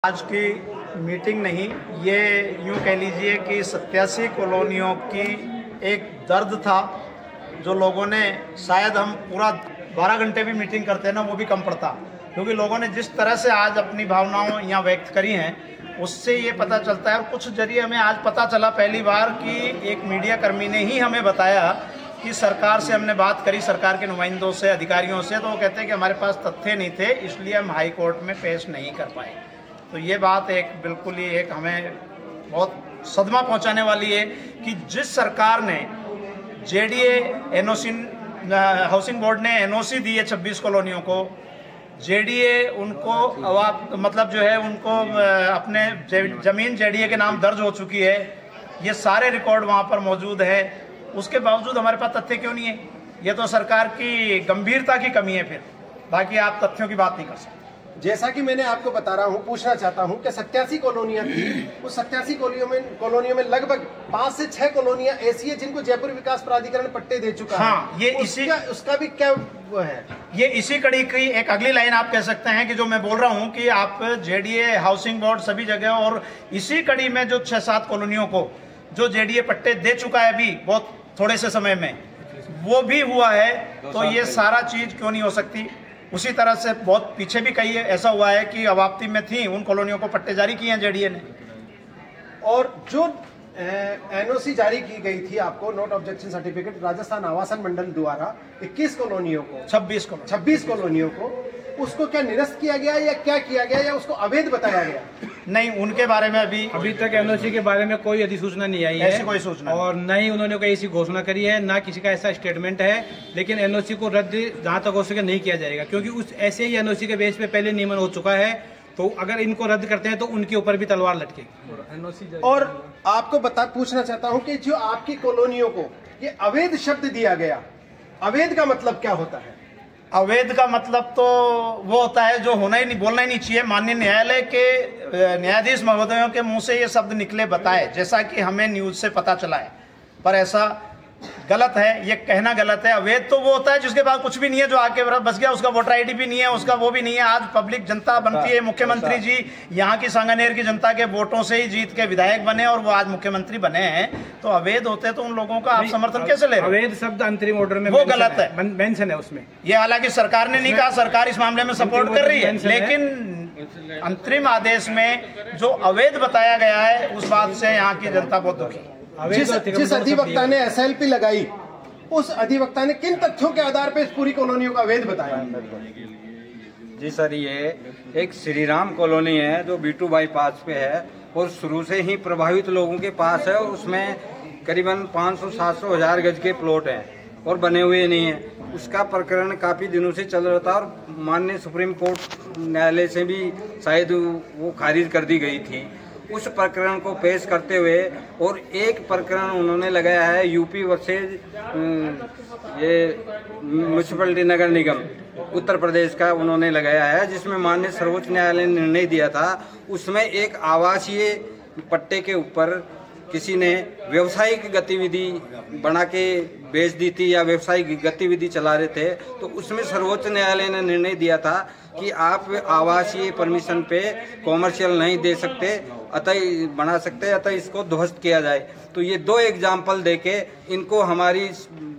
आज की मीटिंग नहीं, ये यूँ कह लीजिए कि 87 कॉलोनियों की एक दर्द था जो लोगों ने, शायद हम पूरा 12 घंटे भी मीटिंग करते हैं ना वो भी कम पड़ता, क्योंकि लोगों ने जिस तरह से आज अपनी भावनाओं यहाँ व्यक्त करी हैं उससे ये पता चलता है। और कुछ जरिए हमें आज पता चला पहली बार कि एक मीडिया कर्मी ने ही हमें बताया कि सरकार से हमने बात करी, सरकार के नुमाइंदों से, अधिकारियों से, तो वो कहते हैं कि हमारे पास तथ्य नहीं थे इसलिए हम हाई कोर्ट में पेश नहीं कर पाए। तो ये बात एक बिल्कुल ही एक हमें बहुत सदमा पहुंचाने वाली है कि जिस सरकार ने जेडीए एनओसी, हाउसिंग बोर्ड ने एनओसी दी है 26 कॉलोनियों को, जेडीए उनको मतलब जो है उनको अपने जमीन जेडीए के नाम दर्ज हो चुकी है, ये सारे रिकॉर्ड वहाँ पर मौजूद है, उसके बावजूद हमारे पास तथ्य क्यों नहीं है? ये तो सरकार की गंभीरता की कमी है। फिर बाकी आप तथ्यों की बात नहीं कर सकते। जैसा कि मैंने आपको बता रहा हूं, पूछना चाहता हूं कि 87 कॉलोनियां थी, उस 87 कॉलोनियों में लगभग 5 से 6 कॉलोनियां ऐसी है जिनको जयपुर विकास प्राधिकरण पट्टे दे चुका है। हाँ, ये उसका भी क्या वो है? ये इसी कड़ी की एक अगली लाइन आप कह सकते हैं कि जो मैं बोल रहा हूं कि आप जेडीए, हाउसिंग बोर्ड सभी जगह, और इसी कड़ी में जो 6-7 कॉलोनियों को जो जेडीए पट्टे दे चुका है अभी बहुत थोड़े से समय में, वो भी हुआ है, तो ये सारा चीज क्यों नहीं हो सकती? उसी तरह से बहुत पीछे भी कई ऐसा हुआ है कि अवाप्ति में थी, उन कॉलोनियों को पट्टे जारी किए हैं जेडीए ने। और जो एनओसी जारी की गई थी आपको, नोट ऑब्जेक्शन सर्टिफिकेट, राजस्थान आवासन मंडल द्वारा 21 कॉलोनियों को, 26 कॉलोनियों को, उसको क्या निरस्त किया गया या क्या किया गया या उसको अवैध बताया गया? नहीं, उनके बारे में अभी तक एनओसी के बारे में कोई अधिसूचना नहीं आई है, ऐसी कोई सूचना, और न ही उन्होंने कोई ऐसी घोषणा करी है, ना किसी का ऐसा स्टेटमेंट है। लेकिन एनओसी को रद्द जहां तक हो सके नहीं किया जाएगा, क्योंकि उस ऐसे ही एनओसी के बेस पे पहले नियमन हो चुका है, तो अगर इनको रद्द करते हैं तो उनके ऊपर भी तलवार लटकेगी। और आपको पूछना चाहता हूं कि जो आपकी कॉलोनियों को ये अवैध शब्द दिया गया, अवैध का मतलब क्या होता है? अवैध का मतलब तो वो होता है जो होना ही नहीं, बोलना ही नहीं चाहिए। माननीय न्यायालय के न्यायाधीश महोदयों के मुंह से ये शब्द निकले, बताए, जैसा कि हमें न्यूज से पता चला है, पर ऐसा गलत है, ये कहना गलत है। अवैध तो वो होता है जिसके पास कुछ भी नहीं है, जो आके बस गया, उसका वोटर आईडी भी नहीं है, उसका वो भी नहीं है। आज पब्लिक जनता बनती है, मुख्यमंत्री जी यहाँ की सांगानेर की जनता के वोटों से ही जीत के विधायक बने और वो आज मुख्यमंत्री बने हैं, तो अवैध होते तो उन लोगों का आप समर्थन कैसे ले रहे? अवैध शब्द अंतरिम ऑर्डर में वो गलत है, मेंशन है उसमें। ये हालांकि सरकार ने नहीं कहा, सरकार इस मामले में सपोर्ट कर रही है, लेकिन अंतरिम आदेश में जो अवैध बताया गया है उस बात से यहाँ की जनता बहुत दुखी। जिस अधिवक्ता ने एसएलपी लगाई, उस अधिवक्ता ने किन तथ्यों के आधार पर इस पूरी कॉलोनियों का अवैध बताया? जी सर, ये एक श्री राम कॉलोनी है जो B2 बाईपास पे है और शुरू से ही प्रभावित लोगों के पास है, और उसमें करीबन 500-700 हज़ार गज के प्लॉट हैं और बने हुए नहीं हैं। उसका प्रकरण काफी दिनों से चल रहा था और माननीय सुप्रीम कोर्ट न्यायालय से भी शायद वो खारिज कर दी गई थी। उस प्रकरण को पेश करते हुए, और एक प्रकरण उन्होंने लगाया है यूपी वर्सेज ये म्यूनिसिपैलिटी नगर निगम उत्तर प्रदेश का उन्होंने लगाया है, जिसमें माननीय सर्वोच्च न्यायालय ने निर्णय दिया था। उसमें एक आवासीय पट्टे के ऊपर किसी ने व्यवसायिक गतिविधि बना के बेच दी थी या व्यवसायिक गतिविधि चला रहे थे, तो उसमें सर्वोच्च न्यायालय ने निर्णय दिया था कि आप आवासीय परमिशन पे कॉमर्शियल नहीं दे सकते, अतः बना सकते, अतः इसको ध्वस्त किया जाए। तो ये 2 एग्जाम्पल देके इनको हमारी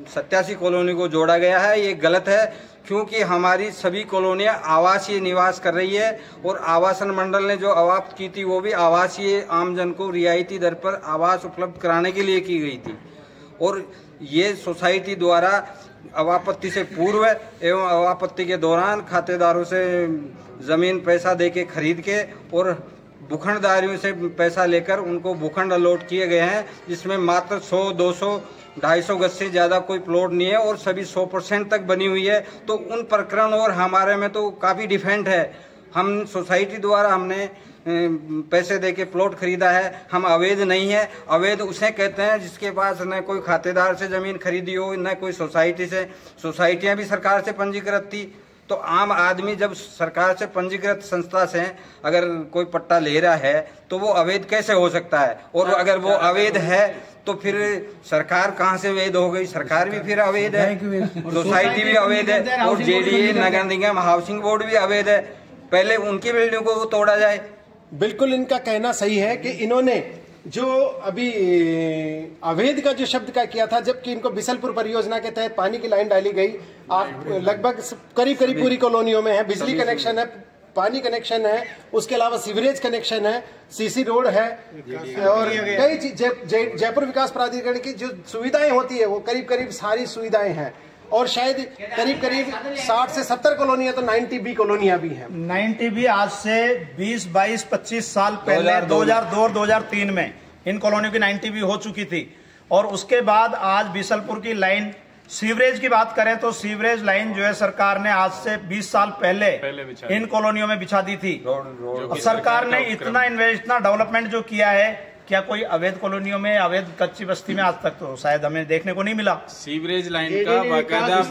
87 कॉलोनी को जोड़ा गया है। ये गलत है, क्योंकि हमारी सभी कॉलोनियां आवासीय निवास कर रही है, और आवासन मंडल ने जो अवाप्त की थी वो भी आवासीय आमजन को रियायती दर पर आवास उपलब्ध कराने के लिए की गई थी। और ये सोसाइटी द्वारा अवापत्ति से पूर्व एवं अवापत्ति के दौरान खातेदारों से जमीन पैसा देके खरीद के और भूखंडदारियों से पैसा लेकर उनको भूखंड अलॉट किए गए हैं, जिसमें मात्र 100, 200, 250 गज से ज्यादा कोई प्लॉट नहीं है और सभी 100% तक बनी हुई है। तो उन प्रकरण और हमारे में तो काफी डिफरेंट है। हम सोसाइटी द्वारा हमने पैसे देके प्लॉट खरीदा है, हम अवैध नहीं है। अवैध उसे कहते हैं जिसके पास न कोई खातेदार से जमीन खरीदी हो, न कोई सोसाइटी से। सोसाइटियां भी सरकार से पंजीकृत थी, तो आम आदमी जब सरकार से पंजीकृत संस्था से अगर कोई पट्टा ले रहा है तो वो अवैध कैसे हो सकता है? और अगर वो अवैध है तो फिर सरकार कहाँ से वैध हो गई? सरकार भी फिर अवैध है, सोसाइटी भी अवैध है, और जेडीए, नगर निगम, हाउसिंग बोर्ड भी अवैध है। पहले उनकी बिल्डिंग को तोड़ा जाए, बिल्कुल इनका कहना सही है कि इन्होंने जो अभी अवैध का जो शब्द का किया था, जबकि इनको बिसलपुर परियोजना के तहत पानी की लाइन डाली गई। आप लगभग करीब पूरी कॉलोनियों में है, बिजली कनेक्शन है, पानी कनेक्शन है, उसके अलावा सीवरेज कनेक्शन है, सीसी रोड है और कई जयपुर विकास प्राधिकरण की जो सुविधाएं होती है वो करीब सारी सुविधाएं हैं। और शायद करीब 60 से 70 कॉलोनियां तो 90B कॉलोनियां भी हैं। 90B आज से 20, 22, 25 साल पहले 2002 और 2003 में इन कॉलोनियों की 90B हो चुकी थी। और उसके बाद आज बिसलपुर की लाइन, सीवरेज की बात करें तो सीवरेज लाइन जो है सरकार ने आज से 20 साल पहले इन कॉलोनियों में बिछा दी थी। अब सरकार ने इतना डेवलपमेंट जो किया है, क्या कोई अवैध कॉलोनियों में, अवैध कच्ची बस्ती में आज तक तो शायद हमें देखने को नहीं मिला। सीवरेज लाइन का बाकायदा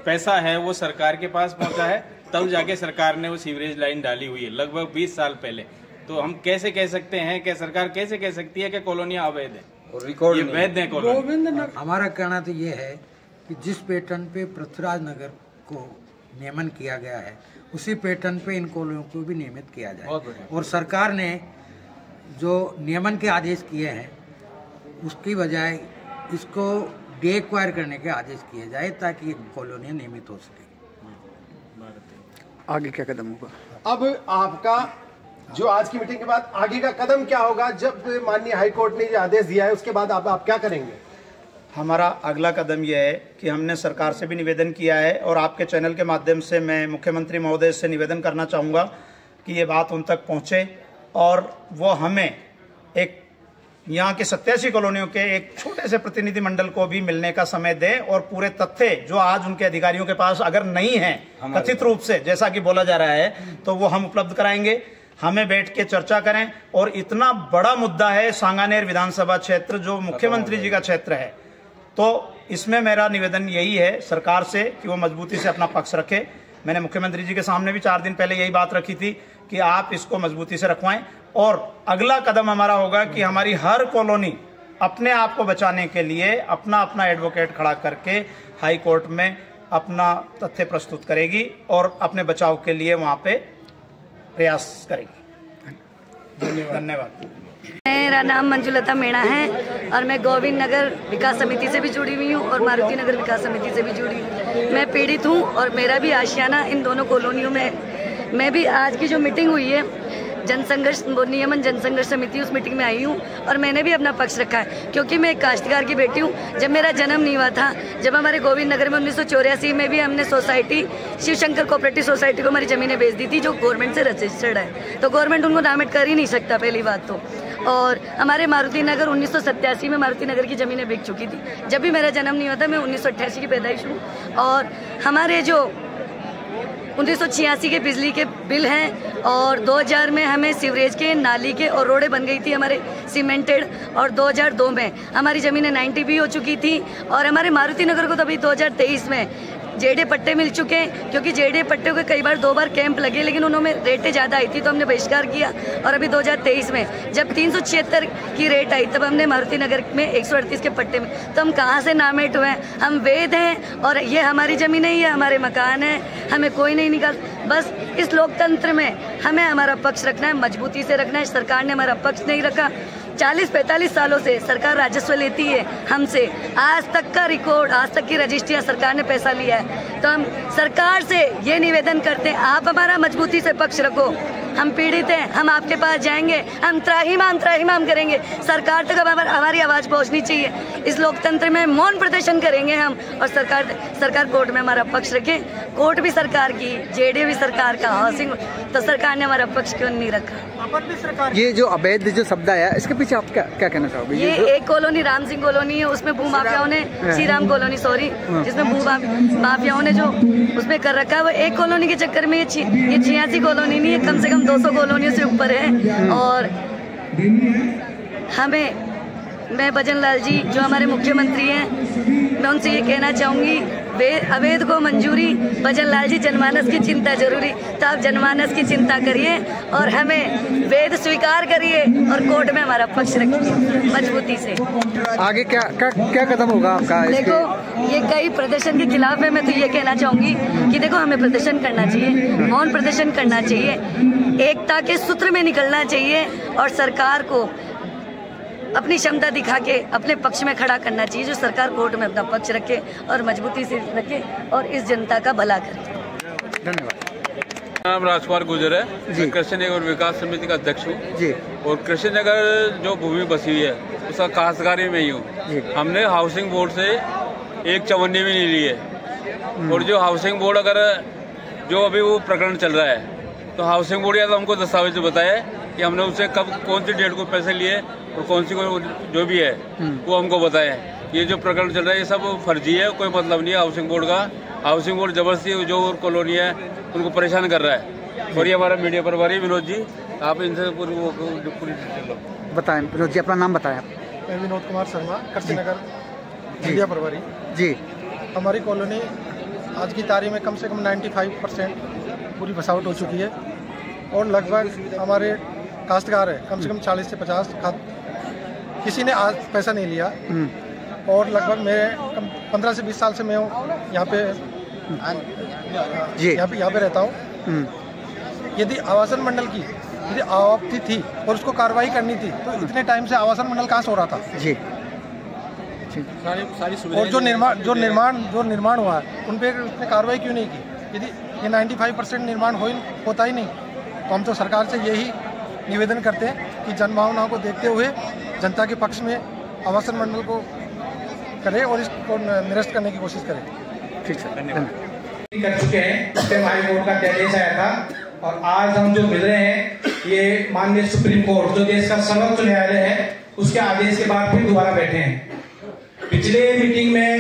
पैसा है वो सरकार के पास पहुंचा है, तब जाके सरकार ने वो सीवरेज लाइन डाली हुई है लगभग 20 साल पहले। तो हम कैसे कह सकते हैं कि सरकार कैसे कह सकती है कि कॉलोनियां अवैध है? ये वैध है कॉलोनी। हमारा कहना तो ये है कि जिस पैटर्न पे पृथ्वीराज नगर को नियमन किया गया है, उसी पैटर्न पे इन कॉलोनियों को भी नियमित किया जाए। और सरकार ने जो नियमन के आदेश किए हैं उसकी बजाय इसको डे एक्वायर करने के आदेश किए जाए ताकि ये कॉलोनियाँ नियमित हो सके। आगे क्या कदम होगा? अब आपका जो आज की मीटिंग के बाद आगे का कदम क्या होगा? जब माननीय हाईकोर्ट ने जो आदेश दिया है उसके बाद आप क्या करेंगे? हमारा अगला कदम यह है कि हमने सरकार से भी निवेदन किया है और आपके चैनल के माध्यम से मैं मुख्यमंत्री महोदय से निवेदन करना चाहूँगा कि ये बात उन तक पहुँचे और वो हमें एक यहाँ के 87 कॉलोनियों के एक छोटे से प्रतिनिधि मंडल को भी मिलने का समय दें और पूरे तथ्य जो आज उनके अधिकारियों के पास अगर नहीं है कथित रूप से, जैसा कि बोला जा रहा है, तो वो हम उपलब्ध कराएंगे। हमें बैठ के चर्चा करें। और इतना बड़ा मुद्दा है सांगानेर विधानसभा क्षेत्र जो मुख्यमंत्री जी का क्षेत्र है, तो इसमें मेरा निवेदन यही है सरकार से कि वो मजबूती से अपना पक्ष रखे। मैंने मुख्यमंत्री जी के सामने भी 4 दिन पहले यही बात रखी थी कि आप इसको मजबूती से रखवाएं। और अगला कदम हमारा होगा कि हमारी हर कॉलोनी अपने आप को बचाने के लिए अपना एडवोकेट खड़ा करके हाई कोर्ट में अपना तथ्य प्रस्तुत करेगी और अपने बचाव के लिए वहां पे प्रयास करेगी। धन्यवाद। मेरा नाम मंजुलता मीणा है और मैं गोविंद नगर विकास समिति से भी जुड़ी हुई हूँ और मारुति नगर विकास समिति से भी जुड़ी हूँ। मैं पीड़ित हूँ और मेरा भी आशियाना इन दोनों कॉलोनियों में। मैं भी आज की जो मीटिंग हुई है जनसंघर्ष नियमन जनसंघर्ष समिति, उस मीटिंग में आई हूँ और मैंने भी अपना पक्ष रखा है क्योंकि मैं एक काश्तकार की बेटी हूँ। जब मेरा जन्म नहीं हुआ था, जब हमारे गोविंद नगर में 1984 में भी हमने society Shiv Shankar cooperative society को हमारी ज़मीनें बेच दी थी जो गवर्नमेंट से रजिस्टर्ड है, तो गवर्नमेंट उनको नामित कर ही नहीं सकता पहली बात तो। और हमारे मारुति नगर 1987 में मारुति नगर की ज़मीनें बिक चुकी थी। जब भी मेरा जन्म नहीं हुआ था, मैं 1988 की पैदाइश हूँ। और हमारे जो 1986 के बिजली के बिल हैं और 2000 में हमें सीवरेज के, नाली के और रोडें बन गई थी हमारे सीमेंटेड। और 2002 में हमारी ज़मीनें 90B हो चुकी थी। और हमारे मारुति नगर को तो अभी 2023 में जेडे पट्टे मिल चुके हैं क्योंकि जेडे पट्टे को कई बार 2 बार कैंप लगे लेकिन उन्होंने रेटें ज़्यादा आई थी तो हमने बहिष्कार किया। और अभी 2023 में जब 376 की रेट आई तब हमने मारुति नगर में 138 के पट्टे में, तो हम कहाँ से नामेट हुए हैं? हम वैध हैं और ये हमारी ज़मीन है, ये हमारे मकान है, हमें कोई नहीं निकाल। बस इस लोकतंत्र में हमें हमारा पक्ष रखना है, मजबूती से रखना है। सरकार ने हमारा पक्ष नहीं रखा। 40-45 सालों से सरकार राजस्व लेती है हमसे, आज तक का रिकॉर्ड, आज तक की रजिस्ट्रियां सरकार ने पैसा लिया है। तो हम सरकार से ये निवेदन करते हैं, आप हमारा मजबूती से पक्ष रखो। हम पीड़ित हैं, हम आपके पास जाएंगे, हम त्राहिमाम करेंगे। सरकार तक हमारी आवाज़ पहुंचनी चाहिए। इस लोकतंत्र में मौन प्रदर्शन करेंगे हम और सरकार कोर्ट में हमारा पक्ष रखे। कोर्ट भी सरकार की, जेडीए भी सरकार का, हाउसिंग, तो सरकार ने हमारा पक्ष क्यों नहीं रखा? ये जो अवैध जो शब्द आया, इसके पीछे आप क्या कहना चाहोगे? ये एक कॉलोनी राम सिंह कॉलोनी है, उसमें भू माफियाओं ने, श्री राम कॉलोनी सॉरी, जिसमें भू माफियाओं ने जो उसमें कर रखा है, वो एक कॉलोनी के चक्कर में ये 86 कॉलोनी नहीं है, कम से कम 200 कॉलोनियों से ऊपर है। और मैं भजन लाल जी जो हमारे मुख्यमंत्री हैं, मैं उनसे ये कहना चाहूँगी अवैध को मंजूरी, भजन लाल जी जनमानस की चिंता जरूरी। तो आप जनमानस की चिंता करिए और हमें वेद स्वीकार करिए और कोर्ट में हमारा पक्ष रखिए मजबूती से। आगे क्या कदम होगा आपका? देखो, ये कई प्रदर्शन के खिलाफ है। मैं तो ये कहना चाहूंगी कि देखो, हमें प्रदर्शन करना चाहिए, मौन प्रदर्शन करना चाहिए, एकता के सूत्र में निकलना चाहिए और सरकार को अपनी क्षमता दिखा के अपने पक्ष में खड़ा करना चाहिए। जो सरकार कोर्ट में अपना पक्ष रखे और मजबूती से रखे और इस जनता का भला करे। धन्यवाद। नाम राजकुमार गुजर है जी। कृष्ण नगर विकास समिति का अध्यक्ष हूँ जी। और कृष्ण नगर जो भूमि बसी हुई है उसका काश्तकारी में ही हूँ। हमने हाउसिंग बोर्ड से एक चवन्नी भी नहीं ली है। और जो हाउसिंग बोर्ड अगर जो अभी वो प्रकरण चल रहा है तो हाउसिंग बोर्ड या तो हमको दस्तावेज बताया कि हमने उससे कब कौन सी डेट को पैसे लिए और कौन सी को जो भी है वो हमको बताया। ये जो प्रकरण चल रहा है ये सब फर्जी है, कोई मतलब नहीं है हाउसिंग बोर्ड का। हाउसिंग बोर्ड जबरदस्ती जो कॉलोनी है उनको परेशान कर रहा है। और ये हमारा मीडिया प्रभारी विनोद जी, आप इनसे पूरी बताएं। विनोद जी, अपना नाम बताएं। मैं विनोद कुमार शर्मा, कृष्ण नगर मीडिया प्रभारी जी। हमारी कॉलोनी आज की तारीख में कम से कम 95% पूरी बसावट हो चुकी है और लगभग हमारे काश्तकार है कम से कम 40 से 50 किसी ने आज पैसा नहीं लिया। और लगभग मैं 15 से 20 साल से मैं यहाँ पे यहाँ पे रहता हूँ। यदि आवासन मंडल की यदि आपत्ति थी और उसको कार्रवाई करनी थी तो इतने टाइम से आवासन मंडल कहाँ से हो रहा था जी। और जो निर्माण हुआ है उन पर उसने कार्रवाई क्यों नहीं की? यदि ये 95% निर्माण होता ही नहीं तो हम तो सरकार से यही निवेदन करते हैं कि जनभावनाओं को देखते हुए जनता के पक्ष में आवासन मंडल को करे और इसको निरस्त करने की कोशिश करें। ठीक है, धन्यवाद। कर चुके हैं। उस टाइम हाई कोर्ट का आदेश आया था और आज हम जो मिल रहे हैं ये माननीय सुप्रीम कोर्ट जो देश का सर्वोच्च न्यायालय है उसके आदेश के बाद फिर दोबारा बैठे हैं। पिछले मीटिंग में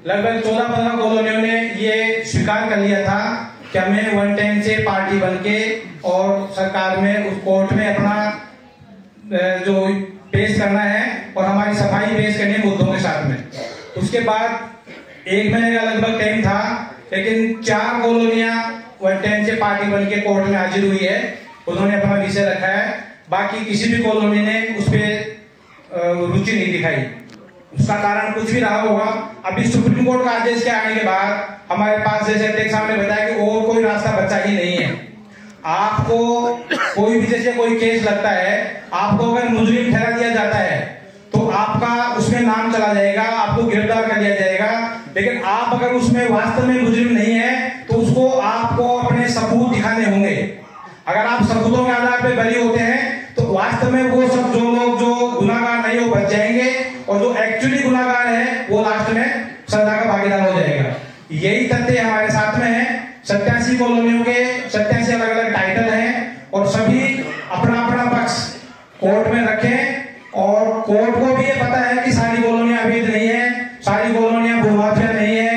लगभग 14-15 कॉलोनियों ने ये स्वीकार कर लिया था कि हमें 110 से पार्टी बनके और सरकार में उस कोर्ट में अपना जो पेश करना है और हमारी सफाई पेश करनी है मुद्दों के साथ में। उसके बाद 1 महीने का लगभग टाइम था, लेकिन 4 कॉलोनियां 110 से पार्टी बनके कोर्ट में हाजिर हुई है, उन्होंने अपना विषय रखा है। बाकी किसी भी कॉलोनी ने उस पर रुचि नहीं दिखाई। उसका कारण कुछ भी रहा होगा। अभी सुप्रीम कोर्ट का आदेश के आने के बाद हमारे पास जैसे अध्यक्ष साहब ने बताया कि और कोई रास्ता बचा ही नहीं है। आपको कोई भी जैसे कोई केस लगता है, आपको अगर मुजरिम ठहरा दिया जाता है तो आपका उसमें नाम चला जाएगा, आपको गिरफ्तार कर लिया जाएगा। लेकिन आप अगर उसमें वास्तव में मुजरिम नहीं है तो उसको आपको अपने सबूत दिखाने होंगे। अगर आप सबूतों के आधार पर बरी होते हैं तो वास्तव में वो सब जो लोग जो गुनाहगार नहीं वो बच जाएंगे और जो एक्चुअली गुनाहगार है वो लास्ट में सजा का भागीदार हो जाएगा। यही तथ्य हमारे साथ में है। 87 कॉलोनियों के 87 अलग अलग टाइटल हैं और सभी अपना अपना पक्ष कोर्ट में रखें और कोर्ट को भी ये पता है कि सारी कॉलोनियां अवैध नहीं है, सारी कॉलोनियां भूमाफिया नहीं है,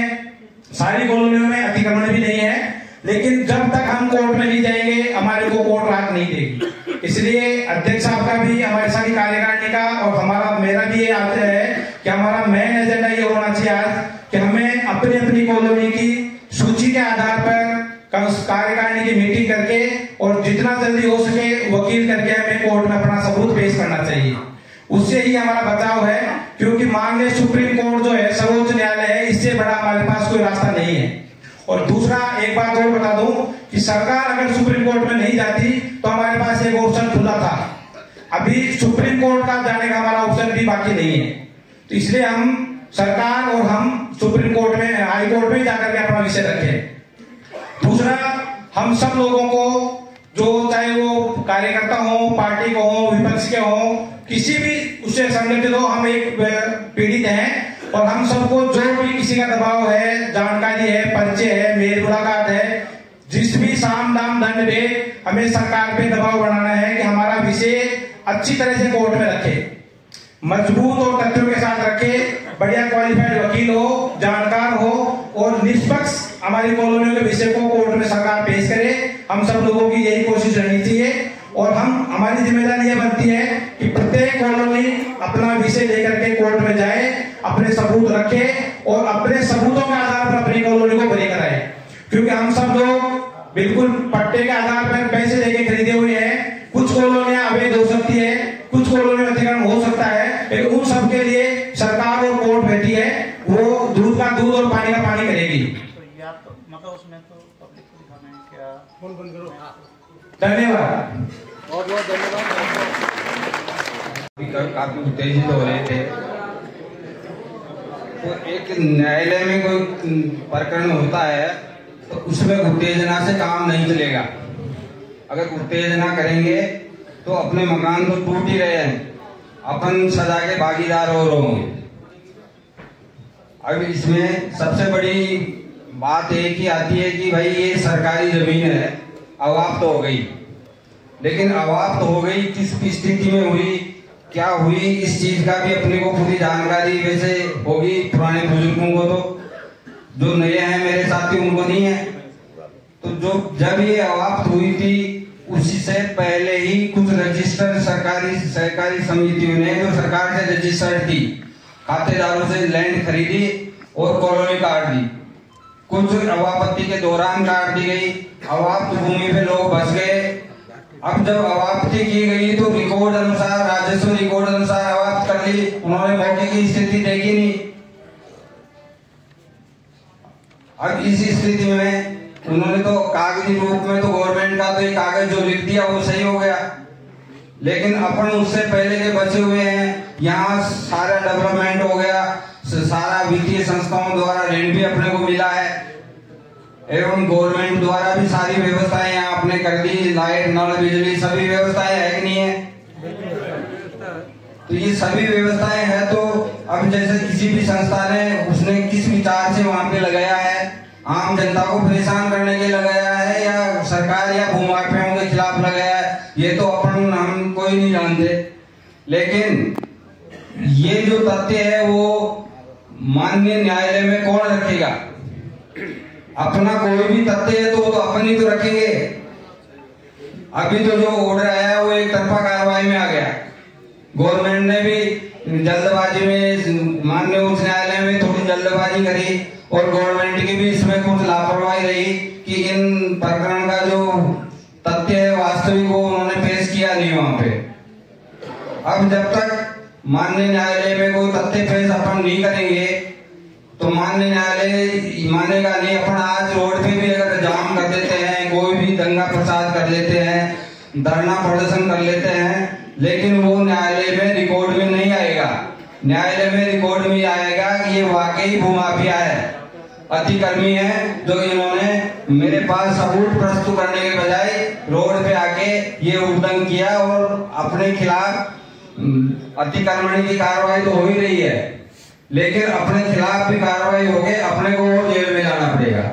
सारी कॉलोनियों में अतिक्रमण भी नहीं है। लेकिन जब तक हम कोर्ट में नहीं जाएंगे हमारे को कोर्ट राहत नहीं देगी। इसलिए अध्यक्ष साहब का भी, हमारे सारी कार्यकारिणी का और मेरा भी ये आग्रह है कि हमारा मेन एजेंडा ये होना चाहिए आज कि हमें अपनी अपनी कॉलोनी की सूची के आधार पर कार्यकारिणी की मीटिंग करके और जितना जल्दी हो सके वकील करके हमें कोर्ट में अपना सबूत पेश करना चाहिए। उससे ही हमारा बचाव है, क्योंकि माननीय सुप्रीम कोर्ट जो है सर्वोच्च न्यायालय है, इससे बड़ा हमारे पास कोई रास्ता नहीं है। और दूसरा एक बात और बता दूं कि सरकार अगर सुप्रीम कोर्ट में नहीं जाती तो हमारे पास एक ऑप्शन खुला था। अभी सुप्रीम कोर्ट का जाने का हमारा ऑप्शन भी बाकी नहीं है। तो इसलिए हम सरकार और हम सुप्रीम कोर्ट में, हाई कोर्ट में जाकर के अपना विषय रखें। दूसरा, हम सब लोगों को जो चाहे वो कार्यकर्ता हो, पार्टी को हो, विपक्ष के हो, किसी भी उससे संगठित हो, हम एक पीड़ित हैं और हम सबको जो भी किसी का दबाव है, जानकारी है, परिचय है, मेल मुलाकात है, जिस भी साम दाम दंड दे, हमें सरकार पे दबाव बनाना है कि हमारा विषय अच्छी तरह से कोर्ट में रखे, मजबूत और तथ्यों के साथ रखे, बढ़िया क्वालिफाइड वकील हो, जानकार हो और निष्पक्ष हमारी कॉलोनियों के विषय को कोर्ट में सरकार पेश करे। हम सब लोगों की यही कोशिश रहनी चाहिए और हमारी जिम्मेदारी यह बनती है कि प्रत्येक कॉलोनी अपना विषय लेकर के कोर्ट में जाए, अपने सबूत रखे और अपने सबूतों के आधार पर अपनी कॉलोनी को बरी कराए। क्योंकि हम सब लोग बिल्कुल पट्टे के आधार पर पैसे देके खरीदे हुए हैं। कुछ कॉलोनियां अवैध हो सकती है, कुछ कॉलोनी में अतिक्रमण हो सकता है, लेकिन उन सब के लिए सरकार और कोर्ट बैठी है, वो दूध का दूध और पानी का पानी करेगी। धन्यवाद। बहुत बहुत धन्यवाद। काफी उत्तेजित हो रहे थे। तो एक न्यायालय में कोई प्रकरण होता है तो उसमें उत्तेजना से काम नहीं चलेगा। अगर उत्तेजना करेंगे तो अपने मकान तो टूट ही रहे हैं, अपन सजा के भागीदार और होंगे। अब इसमें सबसे बड़ी बात एक ही आती है कि भाई ये सरकारी जमीन है, अवाप्त हो गई। लेकिन अवाप्त हो गई किस स्थिति में हुई, क्या हुई, इस चीज का भी अपने को पूरी जानकारी वैसे होगी पुराने बुजुर्गों को, तो जो नए हैं मेरे साथी उनको नहीं है। तो जो जब ये अवाप्त हुई थी उसी से पहले ही कुछ रजिस्टर सरकारी समितियों ने जो सरकार से रजिस्टर्ड थी खातेदारों से लैंड खरीदी और कॉलोनी काट दी। कुछ अवापत्ति के दौरान काट दी गई, अवाप्त भूमि पे लोग बस गए। अब जब अवाप्ति की गई तो रिकॉर्ड अनुसार, राजस्व रिकॉर्ड अनुसार अवाप्त कर ली, उन्होंने मौके की स्थिति देखी नहीं। अब इस स्थिति में उन्होंने तो कागजी रूप में तो गवर्नमेंट का तो एक कागज जो लिख दिया वो सही हो गया, लेकिन अपन उससे पहले के बचे हुए हैं। यहाँ सारा डेवलपमेंट हो गया, सारा वित्तीय संस्थाओं द्वारा ऋण भी अपने को मिला है एवं गवर्नमेंट द्वारा भी सारी व्यवस्थाएं यहाँ अपने कर दी, लाइट नल बिजली सभी व्यवस्थाएं है कि नहीं है। तो ये सभी व्यवस्थाएं है, तो अब जैसे किसी भी संस्था ने उसने किस विचार से वहां पे लगाया है, आम जनता को परेशान करने के लगाया है या सरकार या भूमाफियाओं के खिलाफ लगाया है, ये तो अपन हम कोई नहीं जानते। लेकिन ये जो तथ्य है वो माननीय न्यायालय में कौन रखेगा? अपना कोई भी तथ्य है तो अपन ही तो रखेंगे। अभी तो जो ऑर्डर आया है वो एक तरफा कार्रवाई में आ गया। गवर्नमेंट ने भी जल्दबाजी में, माननीय उच्च न्यायालय में थोड़ी जल्दबाजी करी और गवर्नमेंट की भी इसमें कुछ लापरवाही रही कि इन प्रकरण का जो तथ्य है वास्तविक वो उन्होंने पेश किया नहीं वहां पे। अब जब तक माननीय न्यायालय में कोई तथ्य पेश अपन नहीं करेंगे तो माननीय न्यायालय मानेगा नहीं। अपन आज रोड पे भी अगर जाम कर देते हैं, कोई भी दंगा प्रसाद कर लेते हैं, धरना प्रदर्शन कर लेते हैं, लेकिन वो न्यायालय में रिकॉर्ड में नहीं आएगा। न्यायालय में रिकॉर्ड में आएगा कि ये वाकई भूमाफिया है, अतिक्रमी है, जो इन्होंने मेरे पास सबूत प्रस्तुत करने के बजाय रोड पे आके ये उल्लंघन किया और अपने खिलाफ अतिक्रमण की कार्रवाई तो हो ही रही है, लेकिन अपने खिलाफ भी कार्रवाई हो गई, अपने को जेल में जाना पड़ेगा।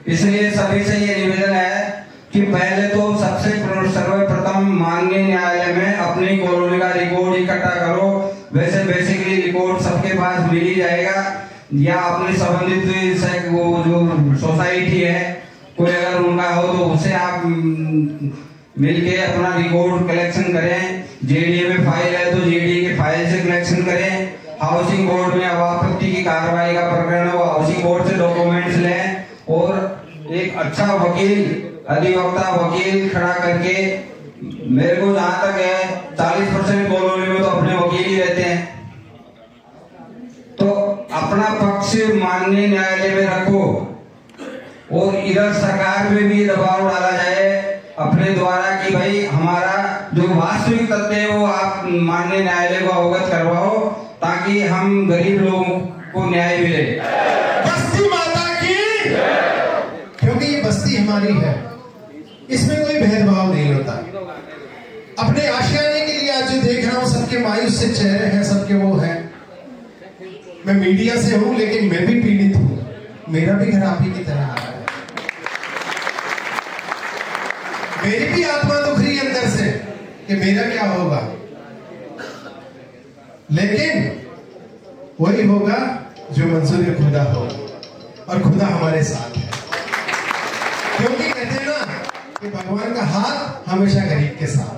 इसलिए सभी से ये निवेदन है कि पहले तो सबसे सर्वप्रथम माननीय न्यायालय में अपनी कॉलोनी का रिकॉर्ड इकट्ठा करो। वैसे बेसिकली रिकॉर्ड सबके पास मिल ही जाएगा, या अपने संबंधित वो जो सोसाइटी है कोई अगर उनका हो तो उससे आप मिलके अपना रिकॉर्ड कलेक्शन करें। जेडीए में फाइल है तो जेडीए के फाइल से कलेक्शन करें। हाउसिंग बोर्ड में अवापत्ति की कार्रवाई का प्रकरण हो, हाउसिंग बोर्ड से डॉक्यूमेंट्स लें और एक अच्छा वकील, अधिवक्ता वकील खड़ा करके, मेरे को जहां तक है 40% कॉलोनी में तो अपने वकील ही रहते हैं, तो अपना पक्ष माननीय न्यायालय में रखो और इधर सरकार पे भी दबाव डाला जाए अपने द्वारा कि भाई हमारा जो वास्तविक तथ्य है वो आप माननीय न्यायालय को अवगत करवाओ, ताकि हम गरीब लोगों को न्याय मिले। बस्ती माता की, क्योंकि ये बस्ती हमारी है, इसमें कोई भेदभाव नहीं होता। अपने आशियाने के लिए आज जो देख रहा हूँ सबके मायूस से चेहरे हैं, सबके वो हैं। मैं मीडिया से हूं लेकिन मैं भी पीड़ित हूं, मेरा भी घर आप ही की तरह आ रहा है। मेरी भी आत्मा दुख रही है अंदर से कि मेरा क्या होगा, लेकिन वही होगा जो मंजूर खुदा होगा, और खुदा हमारे साथ है। क्योंकि कहते हैं ना कि भगवान का हाथ हमेशा गरीब के साथ।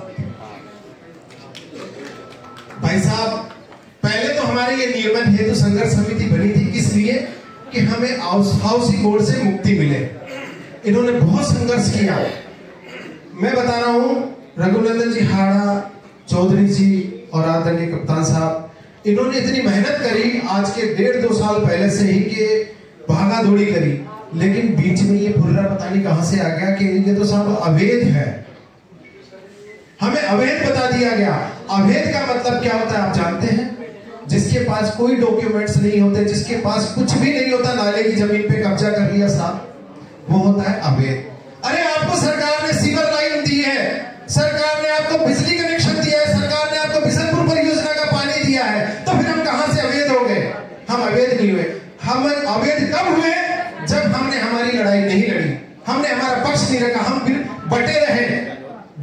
भाई साहब, पहले तो हमारे ये नियमन हेतु संघर्ष समिति बनी थी, किस लिए कि हमें हाउसिंग बोर्ड से मुक्ति मिले। इन्होंने बहुत संघर्ष किया। मैं बता रहा हूं, रघुनंदन जी हाड़ा, चौधरी जी और आदरणीय कप्तान साहब, इन्होंने इतनी मेहनत करी आज के 1.5-2 साल पहले से ही कि भागा दौड़ी करी, लेकिन बीच में ये फुर्रा पता नहीं कहां से आ गया कि ये तो साहब अवैध है। हमें अवैध बता दिया गया। अवैध का मतलब क्या होता है आप जानते हैं? जिसके पास कोई डॉक्यूमेंट्स नहीं होते, जिसके पास कुछ भी नहीं होता, नाले की जमीन पे कब्जा कर लिया साहब, वो होता है अवैध। अरे आपको सरकार ने सीवर लाइन दी है, सरकार ने आपको बिजली कनेक्शन दिया है, सरकार ने आपको बिशनपुर परियोजना का पानी दिया है, तो फिर हम कहां से अवैध हो गए? हम अवैध नहीं हुए। हम अवैध कब हुए? जब हमने हमारी लड़ाई नहीं लड़ी, हमने हमारा पक्ष नहीं रखा, हम फिर बटे रहे।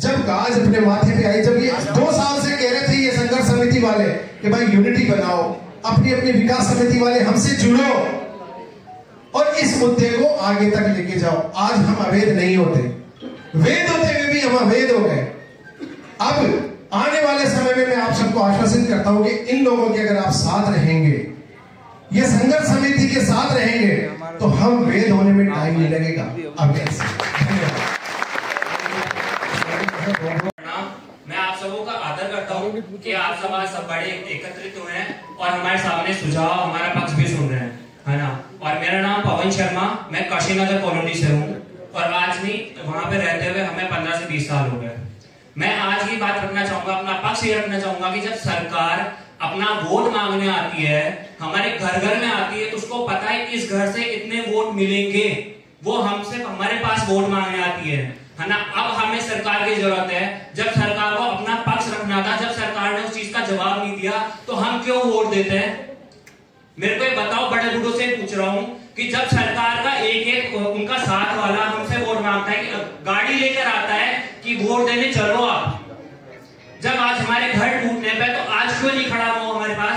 जब गाज अपने माथे पे आई, जब ये 2 साल से कह रहे थे ये संघर्ष समिति वाले कि भाई यूनिटी बनाओ, अपनी अपनी विकास समिति वाले हमसे जुड़ो और इस मुद्दे को आगे तक लेके जाओ। आज हम अवैध नहीं होते, वेद होते हुए भी हम अवैध हो गए। अब आने वाले समय में मैं आप सबको आश्वासित करता हूं कि इन लोगों के अगर आप साथ रहेंगे, ये संघर्ष समिति के साथ रहेंगे, तो हम वेद होने में टाइम नहीं लगेगा। मैं आप सबों का आदर करता हूँ कि आप सब आज सब बड़े एकत्रित हुए हैं और हमारे सामने सुझाव, हमारा पक्ष भी सुन रहे हैं, है ना। और मेरा नाम पवन शर्मा, मैं काशीनगर कॉलोनी से हूँ और आज नहीं वहां पे रहते हुए हमें 15 से 20 साल हो गए। मैं आज की बात रखना चाहूंगा, अपना पक्ष ये रखना चाहूंगा कि जब सरकार अपना वोट मांगने आती है, हमारे घर घर में आती है, तो उसको पता है कि इस घर से इतने वोट मिलेंगे, वो हमसे हमारे पास वोट मांगने आती है ना। अब हमें सरकार की जरूरत है। जब सरकार को अपना पक्ष रखना था, जब सरकार ने उस चीज का जवाब नहीं दिया, तो हम क्यों वोट देते हैं? मेरे को ये बताओ, बड़े बूढ़ों से पूछ रहा हूं कि जब सरकार का एक उनका साथ वाला हमसे वोट मांगता है, कि गाड़ी लेकर आता है कि वोट देने चलो आप, जब आज हमारे घर टूटने पे, तो आज क्यों नहीं खड़ा वो हमारे पास?